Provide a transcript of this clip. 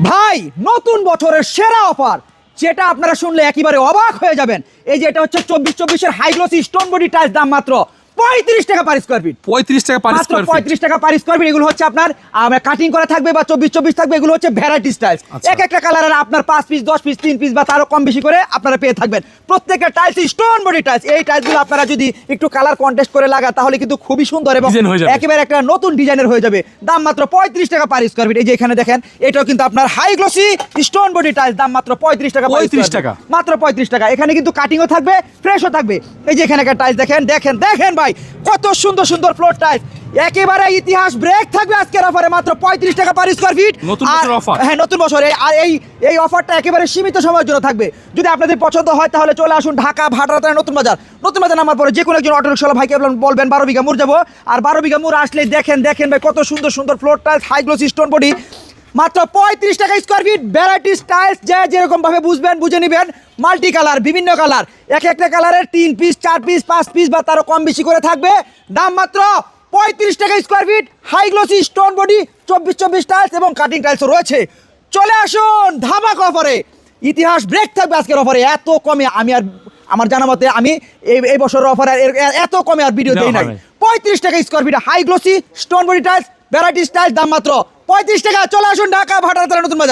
ভাই নতুন বছরের সেরা অফার, যেটা আপনারা শুনলে একেবারে অবাক হয়ে যাবেন। এই যে এটা হচ্ছে 24-24 high glossy stone body tiles, দাম মাত্র 35 টাকা পার স্কয়ার ফিট। 35 টাকা পার মাত্র স্কয়ার ফিট। 35 টাকা পার স্কয়ার ফিট। এগুলো হচ্ছে আপনার কাটিং করা থাকবে বা 24-24 থাকবে। এগুলো হচ্ছে ভ্যারাইটি স্টাইলস। এক একটা কালারের আপনার 5 পিস 10 পিস 3 পিস বা তারও কম বেশি করে আপনারা পেয়ে থাকবেন। প্রত্যেকটা টাইলস স্টোন বডি টাইলস। এই টাইলসগুলো আপনারা যদি একটু কালার কন্টেস্ট করে লাগান তাহলে কিন্তু খুবই সুন্দর এবং ডিজাইন হয়ে যাবে। একেবারে একটা নতুন ডিজাইনের হয়ে যাবে। দাম মাত্র 35 টাকা পার স্কয়ার ফিট। এই যে এখানে দেখেন, এটাও কিন্তু আপনার high glossy stone body tiles, দাম মাত্র 35 টাকা। 35 টাকা। মাত্র 35 টাকা। এখানে কিন্তু কাটিংও থাকবে, ফ্রেশও থাকবে। এই যে এখানে একটা টাইলস দেখেন দেখেন দেখেন ভাই, কত সুন্দর সুন্দর ফ্লোর টাইলস। একেবারে ইতিহাস ব্রেক থাকবে আজকের অফারে, মাত্র 35 টাকা পার স্কয়ার ফিট। নতুন বছরের অফার। হ্যাঁ, নতুন বছরে। আর এই অফারটা একেবারে সীমিত সময়ের জন্য থাকবে। যদি আপনাদের পছন্দ হয় তাহলে চলে আসুন ঢাকা ভাটারাতে নতুন বাজার। নতুন বাজার নামার পরে যে কোনো একজন অটো রিকশাওয়ালা ভাইকে বলবেন 12 বিঘা মুড় যাবো। আর 12 বিঘা মুড় আসলে দেখেন দেখেন ভাই, কত সুন্দর সুন্দর floor tiles, high glossy stone body, মাত্র 35 টাকা স্কয়ার ফিট। ভ্যারাইটি স্টাইলস যে যেরকম ভাবে বুঝবেন বুঝে নেবেন। মাল্টি কালার, বিভিন্ন কালার, এক একটা কালারের 3 পিস 4 পিস 5 পিস বা তারও কম বেশি করে থাকবে। দাম মাত্র 35 টাকা square feet. High glossy stone body, 24-24 tiles এবং কাটিং টাইলসও রয়েছে। চলে আসুন ধামাক অফারে। ইতিহাস ব্রেক থাকবে আজকের অফারে। এত কমে আমি আর আমার জানা মতে আমি এই বছরের অফারে এত কমে আর ভিডিও দেই নাই। 35 টাকা square feet high glossy stone body tiles, variety styles, দাম মাত্র 35 টাকা। চলে আসুন ঢাকা ভাটারাতে নতুন বাজার।